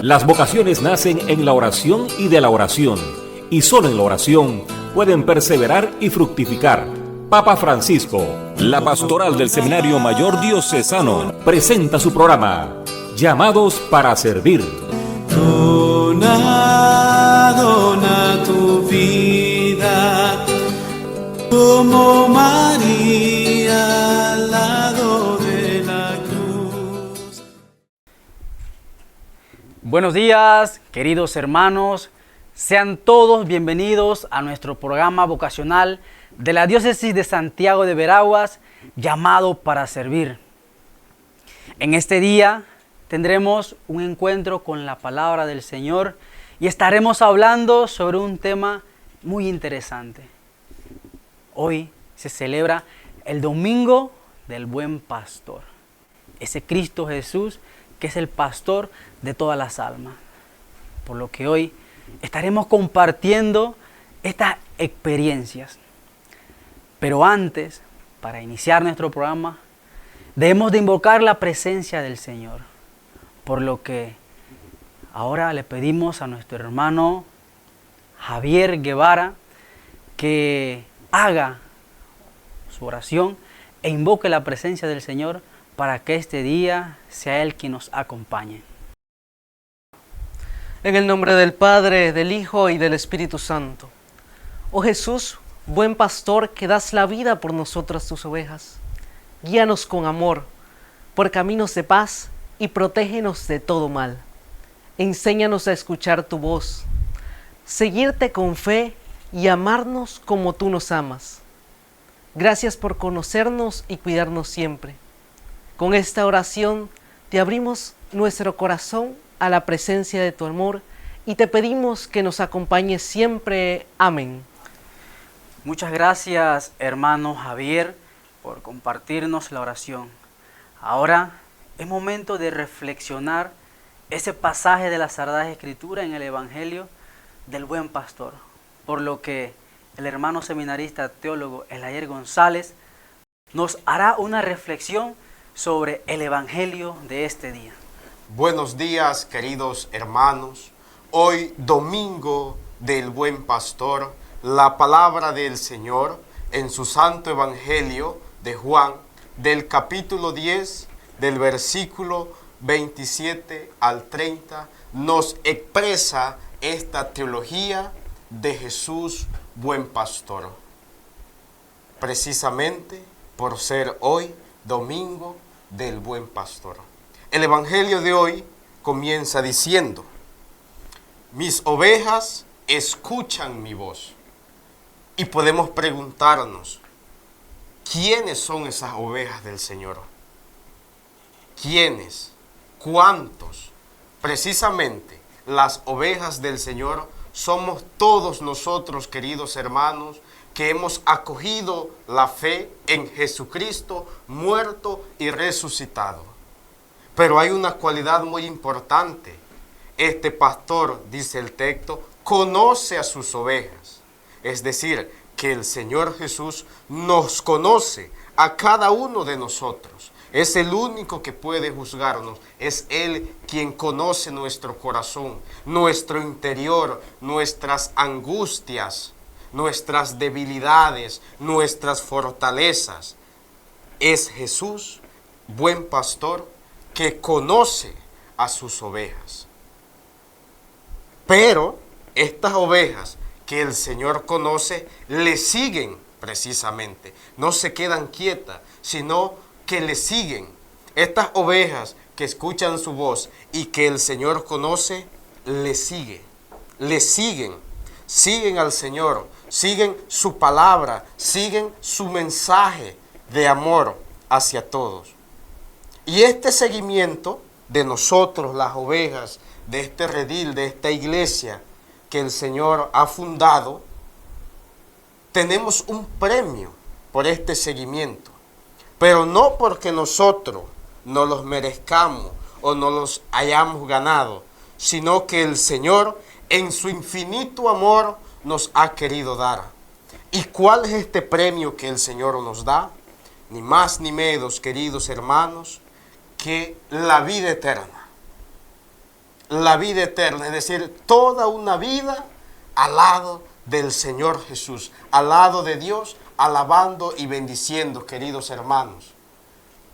Las vocaciones nacen en la oración y de la oración, y solo en la oración pueden perseverar y fructificar. Papa Francisco, la pastoral del Seminario Mayor Diocesano, presenta su programa, Llamados para Servir. Dona, dona tu vida, como María al lado de la cruz. Buenos días, queridos hermanos. Sean todos bienvenidos a nuestro programa vocacional de la Diócesis de Santiago de Veraguas, Llamado para Servir. En este día tendremos un encuentro con la palabra del Señor y estaremos hablando sobre un tema muy interesante. Hoy se celebra el Domingo del Buen Pastor, ese Cristo Jesús que es el pastor de todas las almas. Por lo que hoy estaremos compartiendo estas experiencias. Pero antes, para iniciar nuestro programa, debemos de invocar la presencia del Señor. Por lo que ahora le pedimos a nuestro hermano Javier Guevara que haga su oración e invoque la presencia del Señor para que este día sea Él quien nos acompañe. En el nombre del Padre, del Hijo y del Espíritu Santo. Oh Jesús, buen pastor que das la vida por nosotras tus ovejas, guíanos con amor por caminos de paz y protégenos de todo mal. Enséñanos a escuchar tu voz, seguirte con fe y amarnos como tú nos amas. Gracias por conocernos y cuidarnos siempre. Con esta oración te abrimos nuestro corazón a la presencia de tu amor y te pedimos que nos acompañes siempre. Amén. Muchas gracias, hermano Javier, por compartirnos la oración. Ahora es momento de reflexionar ese pasaje de la Sagrada Escritura en el Evangelio del Buen Pastor, por lo que el hermano seminarista teólogo Elayer González nos hará una reflexión sobre el Evangelio de este día. Buenos días, queridos hermanos. Hoy, Domingo del Buen Pastor, la palabra del Señor en su Santo Evangelio de Juan, del capítulo 10, del versículo 27 al 30, nos expresa esta teología de Jesús, Buen Pastor. Precisamente por ser hoy Domingo del Buen Pastor. El Evangelio de hoy comienza diciendo: mis ovejas escuchan mi voz. Y podemos preguntarnos, ¿quiénes son esas ovejas del Señor? ¿Quiénes? ¿Cuántos? Precisamente las ovejas del Señor somos todos nosotros, queridos hermanos, que hemos acogido la fe en Jesucristo muerto y resucitado. Pero hay una cualidad muy importante. Este pastor, dice el texto, conoce a sus ovejas. Es decir, que el Señor Jesús nos conoce a cada uno de nosotros. Es el único que puede juzgarnos. Es Él quien conoce nuestro corazón, nuestro interior, nuestras angustias, nuestras debilidades, nuestras fortalezas. Es Jesús, buen pastor, que conoce a sus ovejas. Pero estas ovejas que el Señor conoce le siguen precisamente. No se quedan quietas, sino que le siguen. Estas ovejas que escuchan su voz y que el Señor conoce, le siguen. Le siguen. Siguen al Señor, siguen su palabra, siguen su mensaje de amor hacia todos. Y este seguimiento de nosotros, las ovejas, de este redil, de esta iglesia que el Señor ha fundado, tenemos un premio por este seguimiento. Pero no porque nosotros no los merezcamos o no los hayamos ganado, sino que el Señor en su infinito amor nos ha querido dar. ¿Y cuál es este premio que el Señor nos da? Ni más ni menos, queridos hermanos, que la vida eterna. la vida eterna, es decir, toda una vida al lado del Señor Jesús, al lado de Dios, alabando y bendiciendo, queridos hermanos.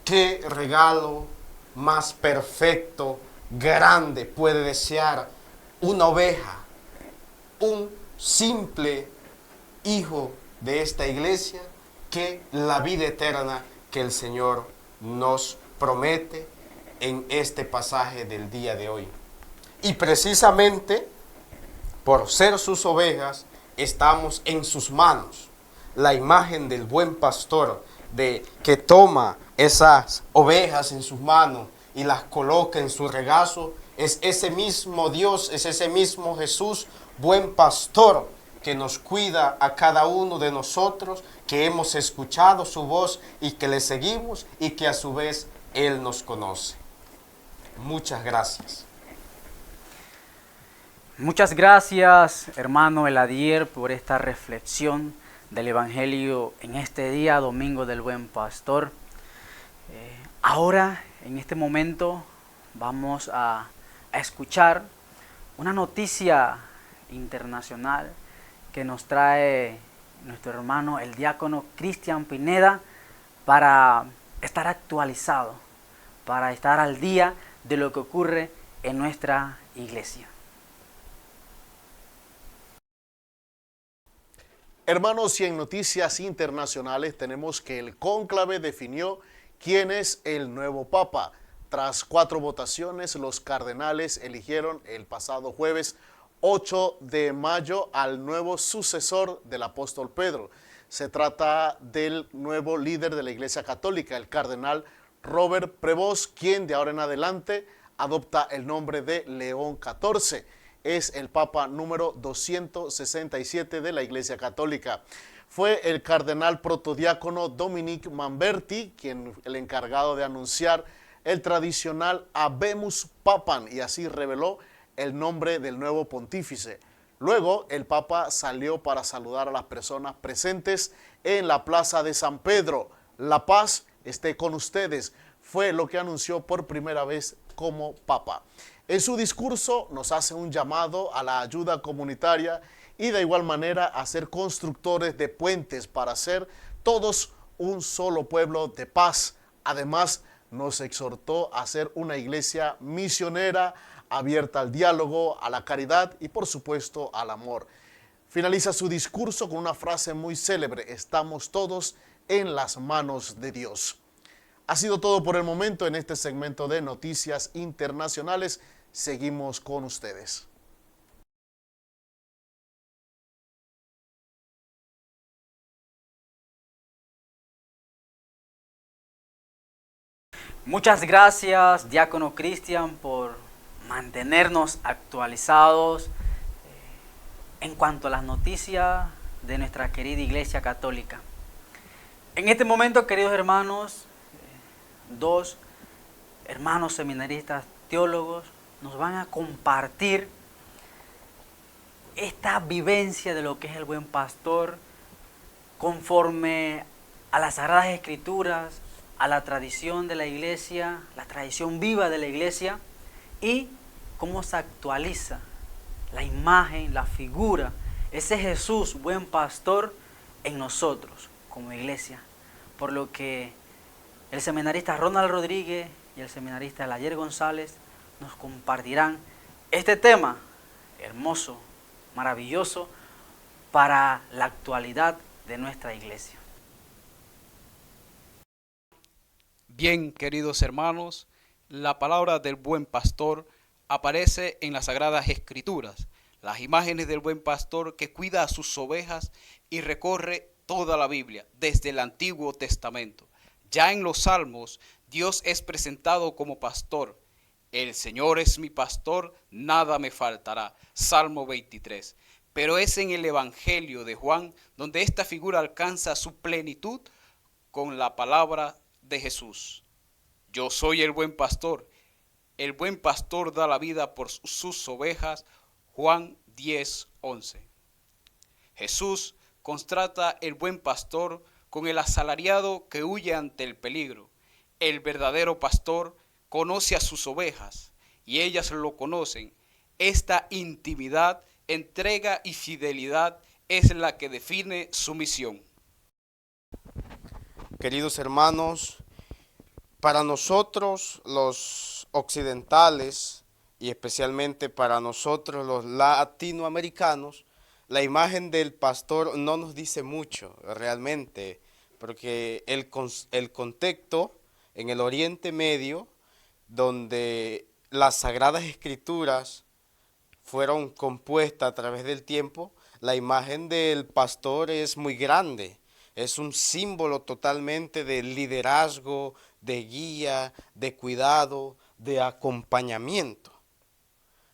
Qué regalo más perfecto, grande puede desear una oveja, un simple hijo de esta iglesia, que la vida eterna que el Señor nos promete en este pasaje del día de hoy. Y precisamente por ser sus ovejas, estamos en sus manos. La imagen del buen pastor que toma esas ovejas en sus manos y las coloca en su regazo, es ese mismo Dios, es ese mismo Jesús, buen pastor, que nos cuida a cada uno de nosotros, que hemos escuchado su voz y que le seguimos, y que a su vez Él nos conoce. Muchas gracias. Muchas gracias, hermano Eladier, por esta reflexión del Evangelio en este día, Domingo del Buen Pastor. Ahora, en este momento, vamos a escuchar una noticia internacional que nos trae nuestro hermano, el diácono Cristian Pineda, para estar actualizado, para estar al día de lo que ocurre en nuestra iglesia. Hermanos, y en noticias internacionales tenemos que el cónclave definió quién es el nuevo papa. Tras 4 votaciones, los cardenales eligieron el pasado jueves 8 de mayo al nuevo sucesor del apóstol Pedro. Se trata del nuevo líder de la Iglesia Católica, el cardenal Robert Prevost, quien de ahora en adelante adopta el nombre de León XIV. Es el papa número 267 de la Iglesia Católica. Fue el cardenal protodiácono Dominique Manberti el encargado de anunciar el tradicional Habemus Papam, y así reveló el nombre del nuevo pontífice. Luego el papa salió para saludar a las personas presentes en la plaza de San Pedro. La paz esté con ustedes, fue lo que anunció por primera vez como papa. En su discurso nos hace un llamado a la ayuda comunitaria y de igual manera a ser constructores de puentes para ser todos un solo pueblo de paz. Además, nos exhortó a ser una iglesia misionera, abierta al diálogo, a la caridad y por supuesto al amor. Finaliza su discurso con una frase muy célebre: estamos todos en las manos de Dios. Ha sido todo por el momento en este segmento de Noticias Internacionales. Seguimos con ustedes. Muchas gracias, diácono Cristian, por mantenernos actualizados en cuanto a las noticias de nuestra querida Iglesia Católica. En este momento, queridos hermanos, 2 hermanos seminaristas teólogos nos van a compartir esta vivencia de lo que es el buen pastor conforme a las Sagradas Escrituras, a la tradición de la iglesia, la tradición viva de la iglesia, y cómo se actualiza la imagen, la figura, ese Jesús, buen pastor, en nosotros como iglesia. Por lo que el seminarista Ronald Rodríguez y el seminarista Eladier González nos compartirán este tema hermoso, maravilloso, para la actualidad de nuestra iglesia. Bien, queridos hermanos, la palabra del buen pastor aparece en las Sagradas Escrituras, las imágenes del buen pastor que cuida a sus ovejas y recorre toda la Biblia, desde el Antiguo Testamento. Ya en los Salmos, Dios es presentado como pastor. El Señor es mi pastor, nada me faltará. Salmo 23. Pero es en el Evangelio de Juan donde esta figura alcanza su plenitud con la palabra de Jesús. Yo soy el buen pastor da la vida por sus ovejas. Juan 10:11. Jesús contrasta el buen pastor con el asalariado que huye ante el peligro. El verdadero pastor conoce a sus ovejas y ellas lo conocen. Esta intimidad, entrega y fidelidad es la que define su misión. Queridos hermanos, para nosotros los occidentales y especialmente para nosotros los latinoamericanos, la imagen del pastor no nos dice mucho realmente, porque el contexto en el Oriente Medio, donde las Sagradas Escrituras fueron compuestas a través del tiempo, la imagen del pastor es muy grande. Es un símbolo totalmente de liderazgo, de guía, de cuidado, de acompañamiento.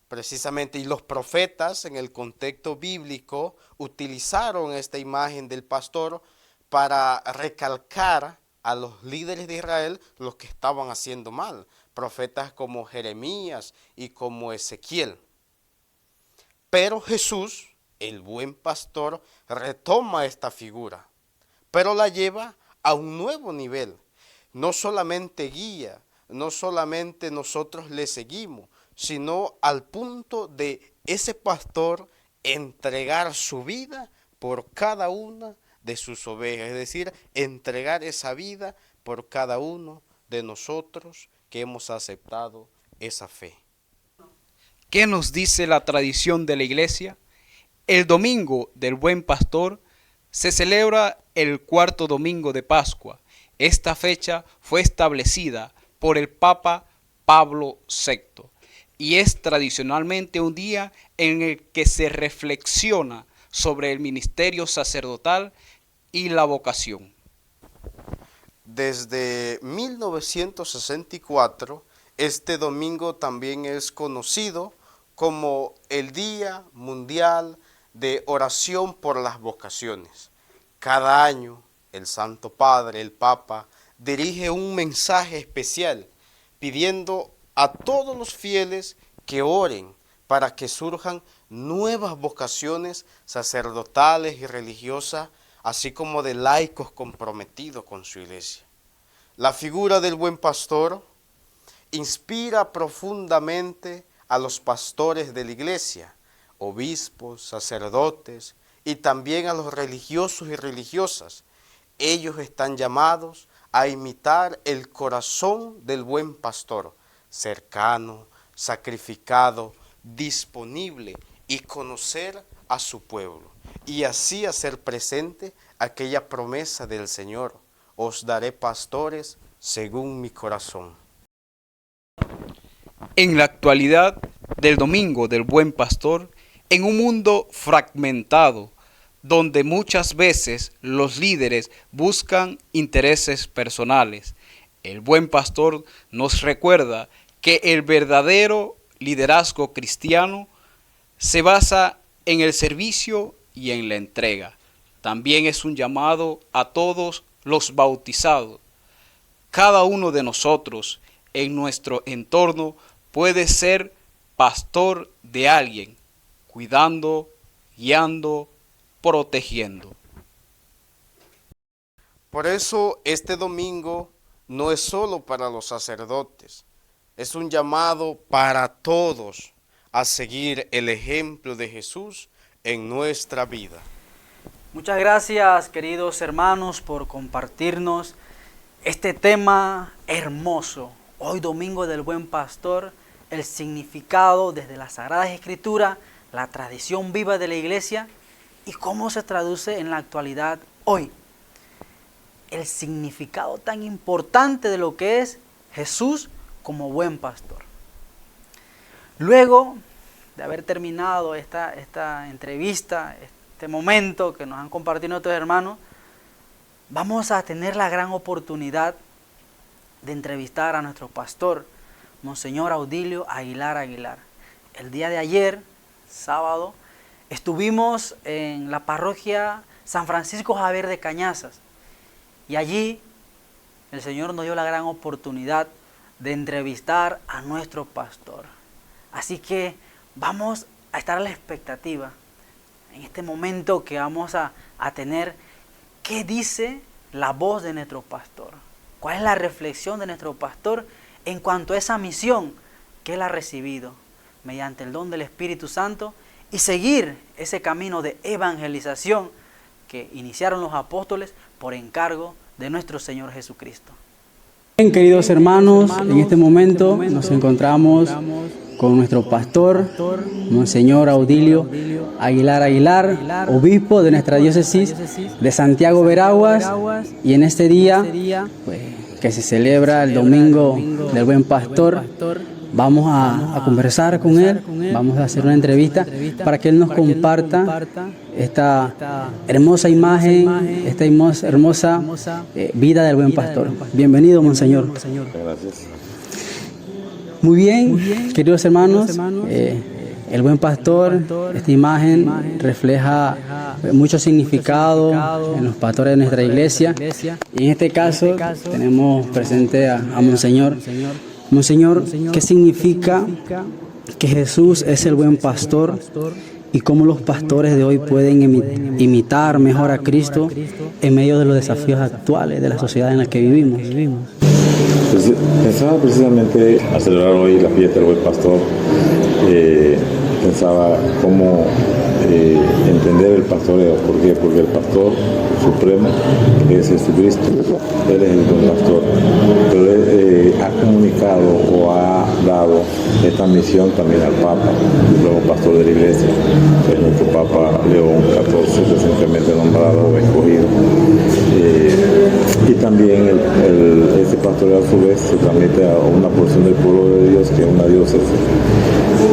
Precisamente, y los profetas en el contexto bíblico utilizaron esta imagen del pastor para recalcar a los líderes de Israel los que estaban haciendo mal. Profetas como Jeremías y como Ezequiel. Pero Jesús, el buen pastor, retoma esta figura, pero la lleva a un nuevo nivel. No solamente guía, no solamente nosotros le seguimos, sino al punto de ese pastor entregar su vida por cada una de sus ovejas, es decir, entregar esa vida por cada uno de nosotros que hemos aceptado esa fe. ¿Qué nos dice la tradición de la iglesia? El domingo del Buen Pastor se celebra el cuarto domingo de Pascua. Esta fecha fue establecida por el Papa Pablo VI y es tradicionalmente un día en el que se reflexiona sobre el ministerio sacerdotal y la vocación. Desde 1964, este domingo también es conocido como el Día Mundial de Oración por las Vocaciones. Cada año, el Santo Padre, el Papa, dirige un mensaje especial pidiendo a todos los fieles que oren para que surjan nuevas vocaciones sacerdotales y religiosas, así como de laicos comprometidos con su iglesia. La figura del buen pastor inspira profundamente a los pastores de la iglesia, obispos, sacerdotes y también a los religiosos y religiosas. Ellos están llamados a imitar el corazón del buen pastor, cercano, sacrificado, disponible y conocer a su pueblo, y así hacer presente aquella promesa del Señor: os daré pastores según mi corazón. En la actualidad del Domingo del Buen Pastor, en un mundo fragmentado, donde muchas veces los líderes buscan intereses personales, el Buen Pastor nos recuerda que el verdadero liderazgo cristiano se basa en el servicio y en la entrega. También es un llamado a todos los bautizados. Cada uno de nosotros en nuestro entorno puede ser pastor de alguien, cuidando, guiando, protegiendo. Por eso este domingo no es solo para los sacerdotes, es un llamado para todos a seguir el ejemplo de Jesús en nuestra vida. Muchas gracias, queridos hermanos, por compartirnos este tema hermoso. Hoy, Domingo del Buen Pastor, el significado desde las Sagradas Escrituras, la tradición viva de la iglesia y cómo se traduce en la actualidad hoy. El significado tan importante de lo que es Jesús como buen pastor. Luego de haber terminado esta entrevista, este momento que nos han compartido nuestros hermanos, vamos a tener la gran oportunidad de entrevistar a nuestro pastor, Monseñor Audilio Aguilar Aguilar. El día de ayer, sábado, estuvimos en la parroquia San Francisco Javier de Cañazas y allí el Señor nos dio la gran oportunidad de entrevistar a nuestro pastor. Así que vamos a estar a la expectativa en este momento que vamos a tener qué dice la voz de nuestro pastor, cuál es la reflexión de nuestro pastor en cuanto a esa misión que Él ha recibido mediante el don del Espíritu Santo y seguir ese camino de evangelización que iniciaron los apóstoles por encargo de nuestro Señor Jesucristo. Bien, queridos hermanos, en este momento nos encontramos con nuestro pastor, Monseñor Audilio Aguilar, obispo de nuestra diócesis de Santiago Veraguas, y en este día, pues, que se celebra el Domingo del Buen Pastor, vamos a conversar con él, vamos a hacer una entrevista para que él nos comparta esta hermosa imagen, esta hermosa vida del Buen Pastor. Bienvenido, Monseñor. Gracias. Muy bien, queridos hermanos, el Buen Pastor, esta imagen refleja mucho significado en los pastores de nuestra iglesia, y en este caso tenemos presente a Monseñor. Monseñor, ¿qué significa que Jesús es el buen pastor y cómo los pastores de hoy pueden imitar mejor a Cristo en medio de los desafíos actuales de la sociedad en la que vivimos? Pues, pensaba precisamente a celebrar hoy la fiesta del buen pastor. Pensaba cómo entender el pastoreo. ¿Por qué? Porque el pastor supremo es Jesucristo. Él es el buen pastor. Pero él ha comunicado o ha dado esta misión también al Papa, el nuevo pastor de la Iglesia, que es nuestro Papa León XIV, recientemente nombrado o escogido. Y también este pastoreo a su vez se transmite a una porción del pueblo de Dios, que es una diócesis.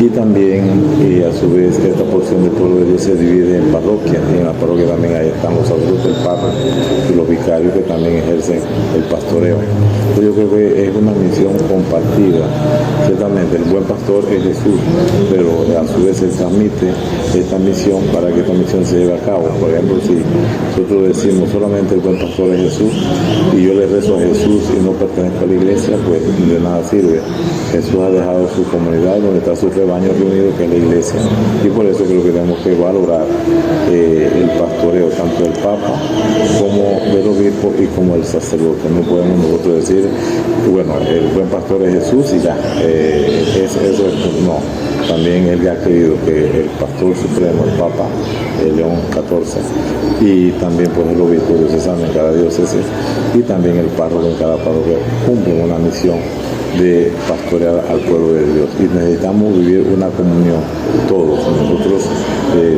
Y también a su vez esta porción del pueblo de Dios se divide en parroquias, y en la parroquia también ahí están los sacerdotes, el párroco y los vicarios que también ejercen el pastoreo. Entonces yo creo que es una misión compartida. Ciertamente el buen pastor es Jesús, pero a su vez se transmite esta misión para que esta misión se lleve a cabo. Por ejemplo, si nosotros decimos solamente el buen pastor es Jesús y yo le rezo a Jesús y no pertenezco a la iglesia, pues de nada sirve. Jesús ha dejado su comunidad donde está su rebaño reunido, que es la iglesia, y por eso creo que tenemos que valorar el pastoreo tanto del Papa como del obispo y como el sacerdote. No podemos nosotros decir, bueno, el buen pastor es Jesús y ya, no. También él ha querido que el pastor supremo, el Papa León XIV, y también pues el obispo diocesano en cada diócesis, y también el párroco en cada parroquia, cumplen una misión de pastorear al pueblo de Dios. Y necesitamos vivir una comunión, todos, nosotros,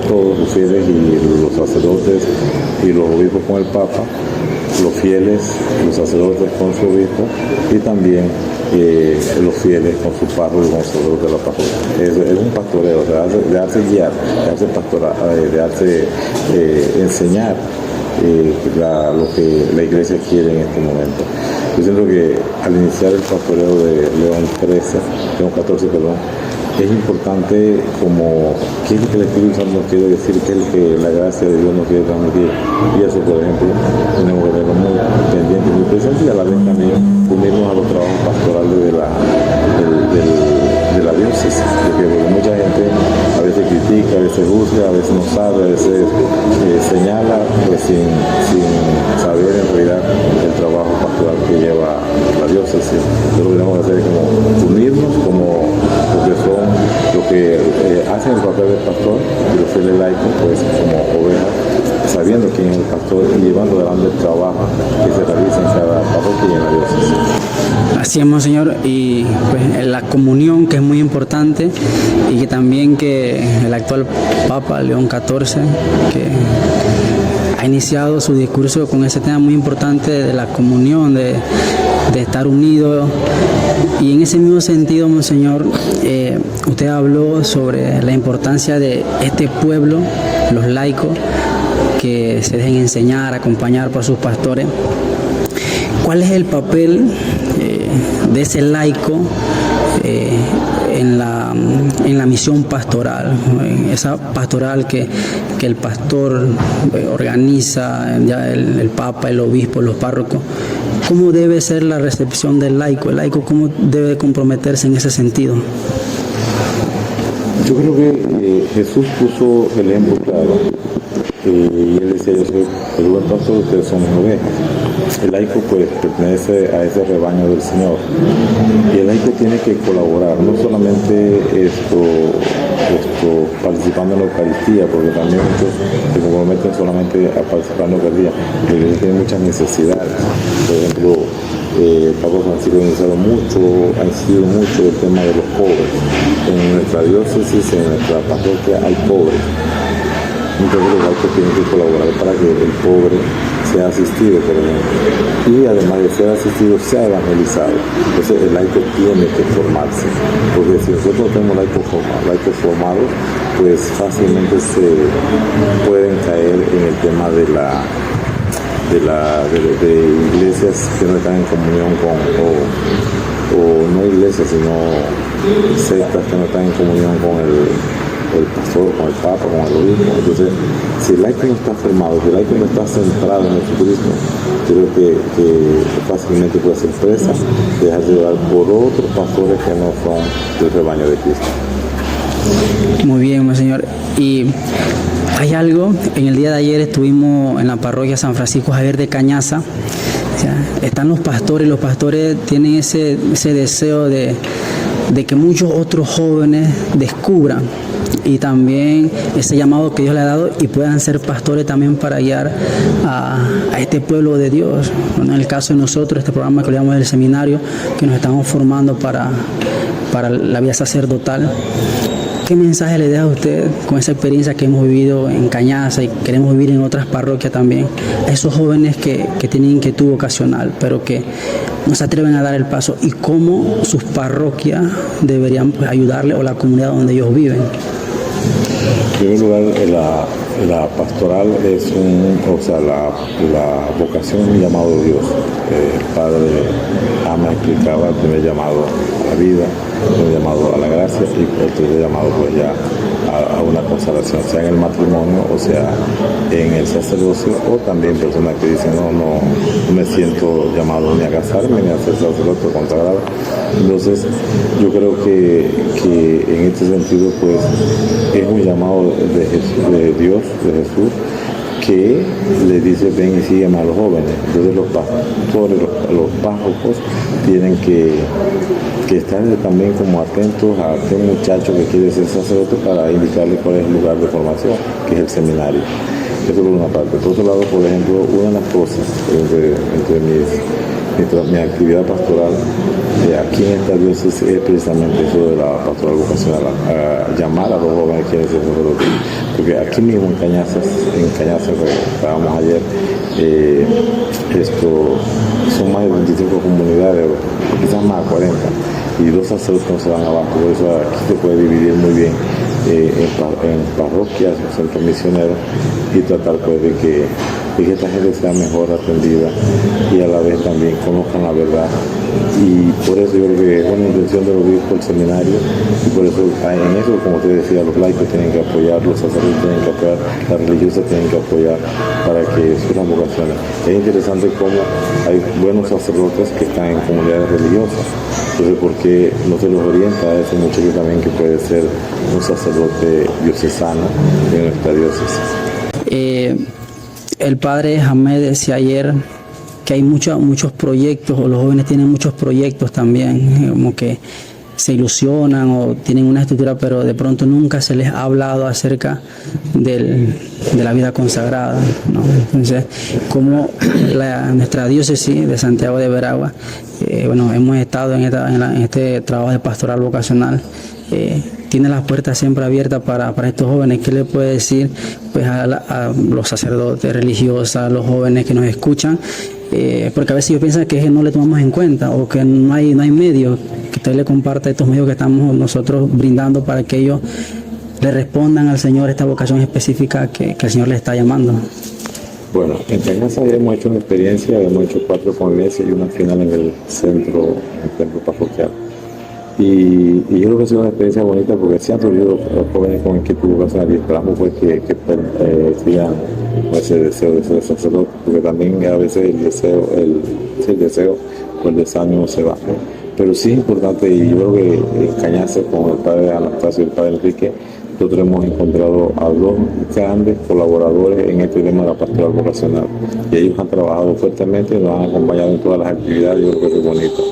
todos los fieles y los sacerdotes y los obispos con el Papa, los fieles, los sacerdotes con su obispo, y también los fieles con su párroco y con su sacerdote de la parroquia. Es un pastoreo, de darse guiar, de darse pastorar, de darse enseñar lo que la iglesia quiere en este momento. Yo siento que al iniciar el pastoreo de León XIV, es importante como qué es lo que el Espíritu Santo nos quiere decir, qué es lo que la gracia de Dios nos quiere transmitir. Y eso, por ejemplo, tenemos que tenerlo muy pendiente y muy presente, y a la vez también unirnos a los trabajos pastorales de la diócesis, porque mucha gente a veces critica, a veces juzga, a veces no sabe, a veces señala, pues sin saber en realidad el trabajo pastoral que lleva la diócesis. Entonces lo que tenemos que hacer es como unirnos como lo que son, lo que hacen el papel del pastor, y los fieles laicos pues como ovejas, sabiendo quién es el pastor y llevando adelante el trabajo que se realiza en cada parroquia y en la diócesis. Así es, Monseñor, y pues la comunión, que es muy importante, y que también que el actual Papa León XIV, que ha iniciado su discurso con ese tema muy importante de la comunión, de estar unidos. Y en ese mismo sentido, Monseñor, usted habló sobre la importancia de este pueblo, los laicos, que se dejen enseñar, acompañar por sus pastores. ¿Cuál es el papel de ese laico en la misión pastoral, esa pastoral que el pastor organiza, ya el Papa, el obispo, los párrocos? ¿Cómo debe ser la recepción del laico? ¿El laico cómo debe comprometerse en ese sentido? Yo creo que Jesús puso el ejemplo claro. Y él decía, yo soy el buen pastor, ustedes son mis ovejas. El laico pues pertenece a ese rebaño del Señor. Y el laico tiene que colaborar, no solamente participando en la Eucaristía, porque también muchos se comprometen solamente a participar en la Eucaristía, pero tienen muchas necesidades. Por ejemplo, el Papa Francisco ha incidido mucho el tema de los pobres. En nuestra diócesis, en nuestra parroquia hay pobres. Entonces los laicos tienen que colaborar para que el pobre sea asistido, por ejemplo. Y además de ser asistido, sea evangelizado. Entonces el laico tiene que formarse. Porque si nosotros tenemos laicos formados, pues fácilmente se pueden caer en el tema de iglesias que no están en comunión o no iglesias, sino sectas que no están en comunión con el pastor, con el papa, con el obispo. Entonces, si el laico no está formado, si el laico no está centrado en Jesucristo, creo que fácilmente puede ser presa, dejarse llevar por otros pastores que no son del rebaño de Cristo. Muy bien, Monseñor. Y hay algo, en el día de ayer estuvimos en la parroquia San Francisco Javier de Cañaza. O sea, están los pastores tienen ese deseo de que muchos otros jóvenes descubran y también ese llamado que Dios le ha dado y puedan ser pastores también para guiar a este pueblo de Dios. Bueno, en el caso de nosotros, este programa que le llamamos del seminario, que nos estamos formando para la vida sacerdotal. ¿Qué mensaje le deja a usted con esa experiencia que hemos vivido en Cañaza y queremos vivir en otras parroquias también? A esos jóvenes que tienen inquietud vocacional, pero que no se atreven a dar el paso, y cómo sus parroquias deberían ayudarle, o la comunidad donde ellos viven. En primer lugar, la pastoral es la vocación es un llamado de Dios. El Padre Ama explicaba el primer llamado a la vida, el primer llamado a la gracia y el tercer llamado pues ya a una consagración, sea en el matrimonio o sea en el sacerdocio, o también personas que dicen no me siento llamado ni a casarme ni a ser sacerdote consagrado. Entonces yo creo que en este sentido pues es un llamado de Dios, de Jesús, que le dice ven y sígueme a los jóvenes. Entonces los pastores, los párrocos tienen que estar también como atentos a aquel muchacho que quiere ser sacerdote para indicarle cuál es el lugar de formación, que es el seminario. Eso por una parte. Por otro lado, por ejemplo, una de las cosas entre mi actividad pastoral aquí en esta diócesis es precisamente eso de la pastoral vocacional, llamar a los jóvenes que quieren ser sacerdotes. Porque aquí mismo en Cañaza que estábamos ayer, son más de 25 comunidades, quizás más de 40, y 2 sacerdotes no se dan abajo. Por eso aquí se puede dividir muy bien en parroquias, en centros misioneros, y tratar pues de que esta gente sea mejor atendida y a la vez también conozcan la verdad. Y por eso yo creo que es una intención de los obispos del seminario, y por eso en eso, como usted decía, los laicos tienen que apoyar, los sacerdotes tienen que apoyar, las religiosas tienen que apoyar para que surjan vocaciones. Es interesante cómo hay buenos sacerdotes que están en comunidades religiosas. Entonces, ¿por qué no se los orienta a ese muchacho también que puede ser un sacerdote diocesano en nuestra diócesis? El padre Hamed decía ayer que hay muchos proyectos, o los jóvenes tienen muchos proyectos también, como que se ilusionan o tienen una estructura, pero de pronto nunca se les ha hablado acerca de la vida consagrada, ¿no? Entonces, como nuestra diócesis de Santiago de Veragua, hemos estado en este trabajo de pastoral vocacional, tiene las puertas siempre abiertas para estos jóvenes. ¿Qué le puede decir pues a los sacerdotes religiosos, a los jóvenes que nos escuchan? Porque a veces ellos piensan que no le tomamos en cuenta, o que no hay medios, que usted le comparta estos medios que estamos nosotros brindando para que ellos le respondan al Señor esta vocación específica que el Señor les está llamando. Bueno, en Cañaza hemos hecho una experiencia, hemos hecho 4 convivencias y una final en el templo parroquial. Y yo creo que ha sido una experiencia bonita, porque se han surgido jóvenes con inquietud vocacional, y esperamos pues que sigan con ese deseo de ser sacerdote, porque también a veces el deseo o el desánimo se va, Pero sí es importante, y yo creo que en Cañaza, con el padre Anastasio y el padre Enrique, nosotros hemos encontrado a dos grandes colaboradores en este tema de la pastoral vocacional. Y ellos han trabajado fuertemente, nos han acompañado en todas las actividades, yo creo que es bonito.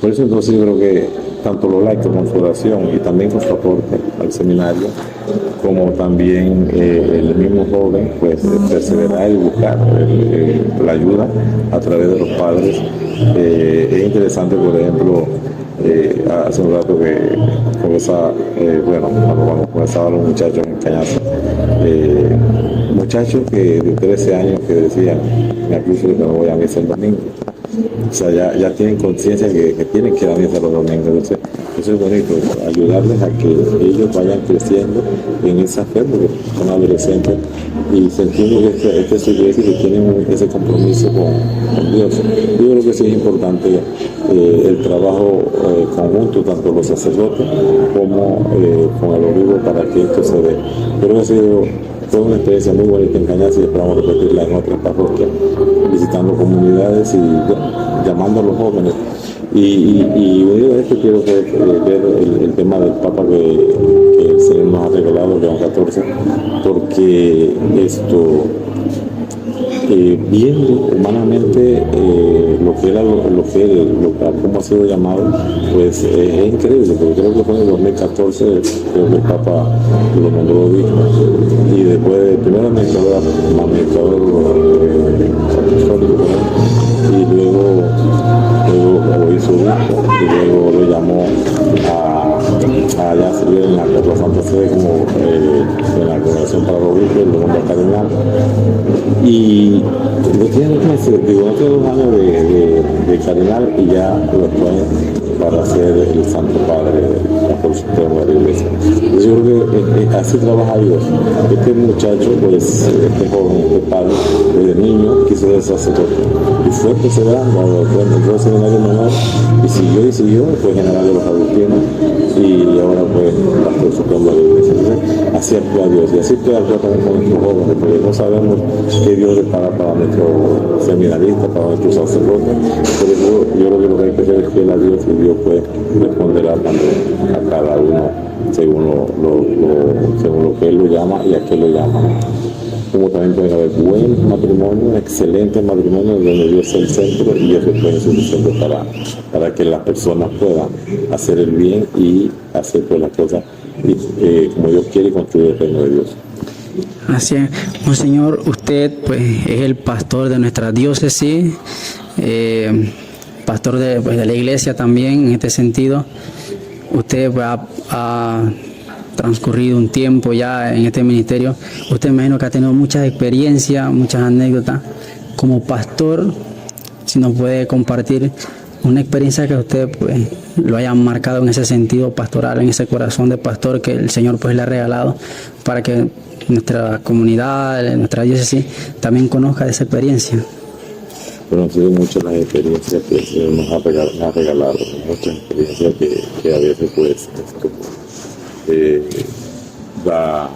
Por eso entonces yo creo que tanto los laicos con su oración y también con su aporte al seminario, como también el mismo joven, pues perseverar y buscar la ayuda a través de los padres. Es interesante, por ejemplo, hace un rato que conversaba, cuando conversaban los muchachos en Cañaza, muchachos que de 13 años que decían, me acuso que no voy a misa el domingo. O sea, ya tienen conciencia que tienen que ir a misa los domingos. Entonces, eso es bonito, ayudarles a que ellos vayan creciendo en esa fe, porque son adolescentes y sentimos que esta es su iglesia y que tienen ese compromiso con Dios. Yo creo que sí es importante el trabajo conjunto, tanto los sacerdotes como con el obispo, para que esto se dé. Creo que fue una experiencia muy bonita en Cañaza y esperamos repetirla en otras parroquias, visitando comunidades y llamando a los jóvenes. Y unido a esto quiero ver el tema del Papa que el Señor nos ha regalado, León XIV, porque esto, viendo humanamente cómo ha sido llamado, pues es increíble, porque creo que fue en el 2014, creo que el Papa lo nombró obispo, y después primero administrador apostólico, y luego lo hizo obispo, y luego lo llamó a ya servir en la Santa Sede como en la congregación para los obispos, y luego en cardenal. Y no tiene 2 años de cardenal y ya lo ponen para ser el Santo Padre, el Apóstol Supremo de la Iglesia. Entonces yo creo que así trabaja Dios. Este muchacho, pues, este joven, este padre, desde niño quiso ser sacerdote y fue perseverando, entró al seminario menor y siguió, fue general de los agustinos y ahora pues Apóstol Supremo de la Iglesia. Entonces, así actúa Dios y así puede actuar también con nuestros jóvenes, porque no sabemos qué Dios depara para nuestro seminarista, para nuestros sacerdotes, pero yo creo que lo que hay que hacer es fiel a Dios y Dios pues responderá también a cada uno según lo que Él lo llama y a qué lo llama. Como también pueden haber buen matrimonio, excelente matrimonio donde Dios es el centro, y eso puede ser suficiente para que las personas puedan hacer el bien y hacer pues las cosas como Dios quiere y construir el reino de Dios. Así es, Monseñor, usted pues es el pastor de nuestra diócesis, pastor de la iglesia también en este sentido. Usted pues, ha transcurrido un tiempo ya en este ministerio. Usted me imagino que ha tenido muchas experiencias, muchas anécdotas. Como pastor, si nos puede compartir una experiencia que usted pues lo haya marcado en ese sentido pastoral, en ese corazón de pastor que el Señor pues le ha regalado, para que nuestra comunidad, nuestra diócesis también conozca de esa experiencia. Bueno, han sido muchas las experiencias que el Señor nos ha regalado, muchas experiencias que a veces pues da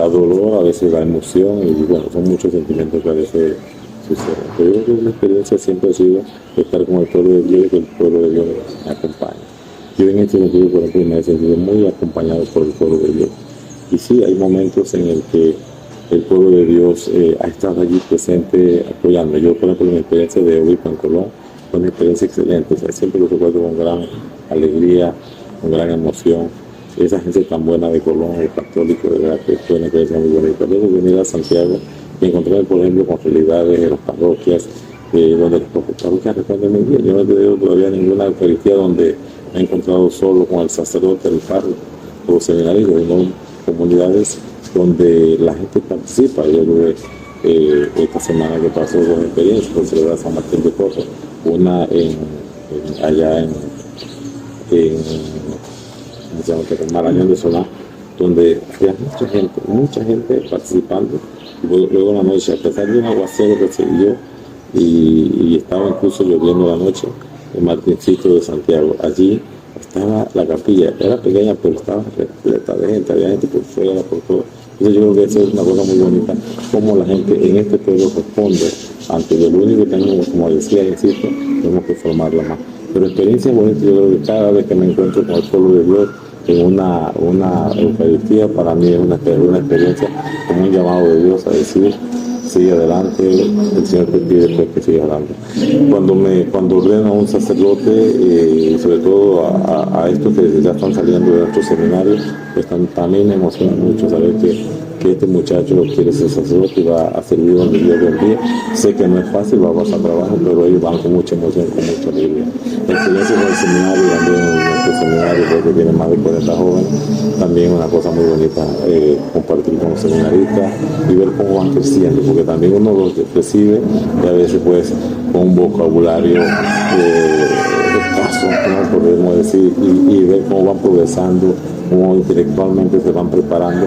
dolor, a veces da emoción, y bueno, son muchos sentimientos que a veces suceden. Pero yo creo que la experiencia siempre ha sido estar con el pueblo de Dios y que el pueblo de Dios me acompañe. Yo en este sentido, por ejemplo, me he sentido muy acompañado por el pueblo de Dios. Y sí, hay momentos en el que el pueblo de Dios ha estado allí presente apoyando. Yo, por ejemplo, mi experiencia de obispo en Colón fue una experiencia excelente. O sea, siempre lo recuerdo con gran alegría, con gran emoción. Esa gente tan buena de Colón, el católico, de verdad que fue una experiencia muy bonita. Luego venir a Santiago y encontrarme, por ejemplo, con realidades en las parroquias, donde las parroquias responden muy bien. Yo no he tenido todavía ninguna Eucaristía donde me he encontrado solo con el sacerdote, el párroco, o seminaristas, sino comunidades donde la gente participa. Yo tuve esta semana que pasó dos experiencias por celebrar San Martín de Porres, una allá en Marañón de Solá, donde había mucha gente participando. Luego en la noche, a pesar de un aguacero que se dio y estaba incluso lloviendo la noche, en Martincito de Santiago, allí estaba la capilla, era pequeña pero estaba repleta de gente, había gente por fuera, por todo. Entonces yo creo que eso es una cosa muy bonita, cómo la gente en este pueblo responde ante lo único que tenemos, como decía, insisto, tenemos que formarla más. Pero experiencia bonita, yo creo que cada vez que me encuentro con el pueblo de Dios en una Eucaristía, para mí es una experiencia como un llamado de Dios a decir, sigue adelante, el Señor te pide pues, que siga adelante. Cuando ordeno a un sacerdote, sobre todo a estos que ya están saliendo de nuestro seminario, pues también me emociona mucho saber que este muchacho quiere ser sacerdote y va a servir donde Dios lo envíe. Sé que no es fácil, va a pasar trabajo, pero ellos van con mucha emoción, con mucha alegría. La experiencia con el seminario, también en nuestro seminario, creo que tiene más de 40 jóvenes, también es una cosa muy bonita compartir con los seminaristas y ver cómo van creciendo, porque también uno los recibe y a veces pues con un vocabulario escaso, ¿no? Podemos decir, y ver cómo van progresando, cómo intelectualmente se van preparando.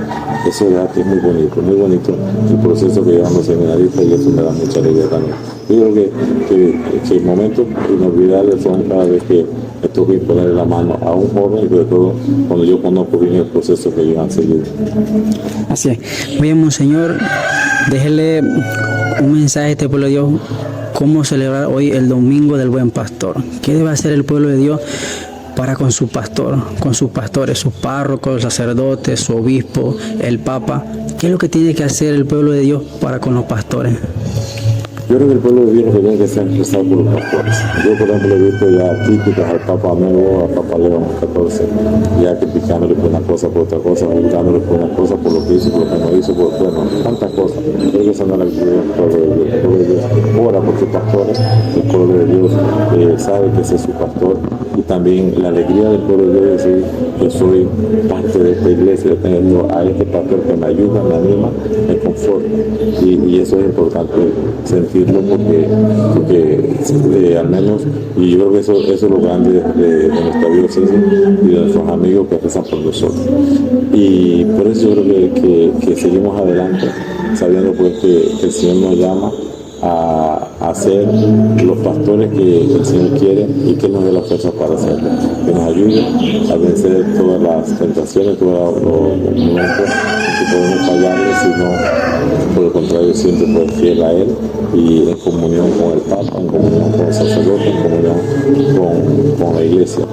Eso es verdad que es muy bonito el proceso que llevan los seminaristas y eso me da mucha alegría también. Yo creo que momentos inolvidables son cada vez que me toca ponerle la mano a un joven y sobre todo cuando yo conozco bien el proceso que ellos han seguido. Así es. Bien, Monseñor, déjele un mensaje a este pueblo de Dios. ¿Cómo celebrar hoy el Domingo del Buen Pastor? ¿Qué debe hacer el pueblo de Dios para con su pastor, con sus pastores, sus párrocos, sacerdotes, su obispo, el papa? ¿Qué es lo que tiene que hacer el pueblo de Dios para con los pastores? Yo creo que el pueblo de Dios tiene que ser expresado por los pastores. Yo, por ejemplo, he visto ya críticas al Papa nuevo, al Papa León XIV, ya criticándole por una cosa, por otra cosa, juzgándole por una cosa, por lo que hizo, por lo que no hizo, por bueno, tantas cosas. Creo que eso no es la actitud del pueblo de Dios. El pueblo de Dios ora por sus pastores, el pueblo de Dios sabe que ese es su pastor, y también la alegría del pueblo de Dios es decir, yo soy parte de esta iglesia, teniendo a este pastor que me ayuda, me anima, me conforta, y eso es importante sentirlo porque al menos, y yo creo que eso es lo grande de nuestra diócesis y de nuestros amigos que rezan por nosotros, y por eso yo creo que seguimos adelante sabiendo pues que el Señor nos llama a ser los pastores que el Señor quiere y que nos dé la fuerza para hacerlo, que nos ayude a vencer todas las tentaciones, todos los momentos en que podemos fallarle, sino por el contrario siempre ser fiel a Él y en comunión con el Papa, en comunión con el sacerdote, en comunión con la iglesia.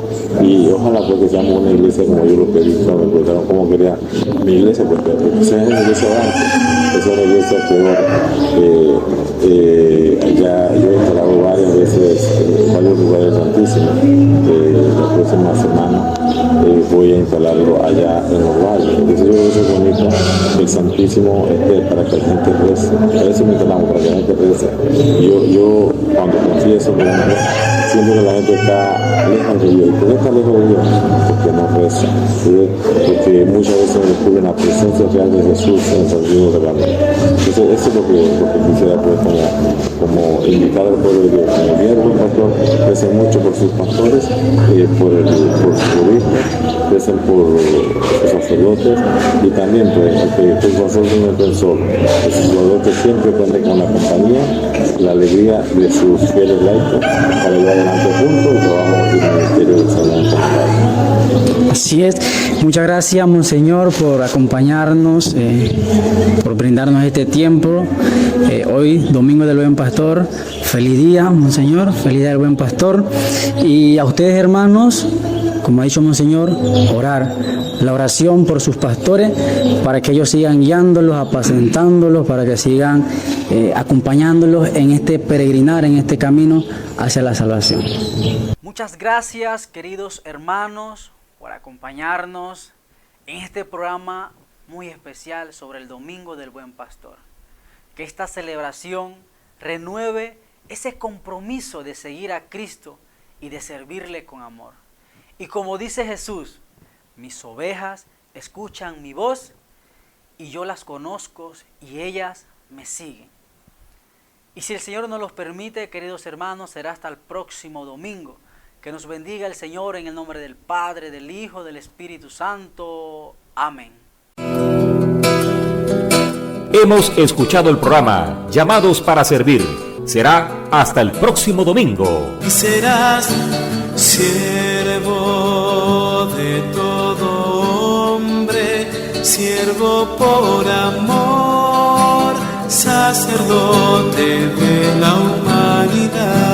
Y ojalá pues que seamos una iglesia como yo lo pedí cuando me preguntaron cómo quería mi iglesia, porque sea una iglesia grande, es una iglesia que ya yo he instalado varias veces varios lugares santísimos. La próxima semana voy a instalarlo allá en los barrios. Entonces yo creo que es bonito que el Santísimo esté para que la gente rece. A veces me instalamos para que la gente rece. Yo cuando confieso, por ejemplo, siento que la gente está lejos de Dios. ¿Y por qué está lejos de Dios? Porque no reza. Porque muchas veces descubren la presencia real de Jesús en el sentido de la mente. Entonces eso es lo que quisiera pues, como invitar al pueblo de Dios. Como bien el buen pastor, recen mucho por sus pastores, por sus obispos, recen por sus sacerdotes y también pues, que el sacerdote no estén solo. El sacerdote siempre cuenta con la compañía, la alegría de sus fieles laicos para llevar adelante juntos el trabajo y el ministerio del Señor. Así es. Muchas gracias, Monseñor, por acompañarnos, por brindarnos este tiempo. Hoy, Domingo del Buen Pastor. Feliz día, Monseñor. Feliz día del Buen Pastor. Y a ustedes, hermanos, como ha dicho Monseñor, orar. La oración por sus pastores para que ellos sigan guiándolos, apacentándolos, para que sigan acompañándolos en este peregrinar, en este camino hacia la salvación. Muchas gracias, queridos hermanos, por acompañarnos en este programa muy especial sobre el Domingo del Buen Pastor. Que esta celebración renueve ese compromiso de seguir a Cristo y de servirle con amor. Y como dice Jesús, mis ovejas escuchan mi voz y yo las conozco y ellas me siguen. Y si el Señor nos los permite, queridos hermanos, será hasta el próximo domingo. Que nos bendiga el Señor en el nombre del Padre, del Hijo, del Espíritu Santo. Amén. Hemos escuchado el programa Llamados para Servir. Será hasta el próximo domingo. Y serás siervo de todo hombre, siervo por amor, sacerdote de la humanidad.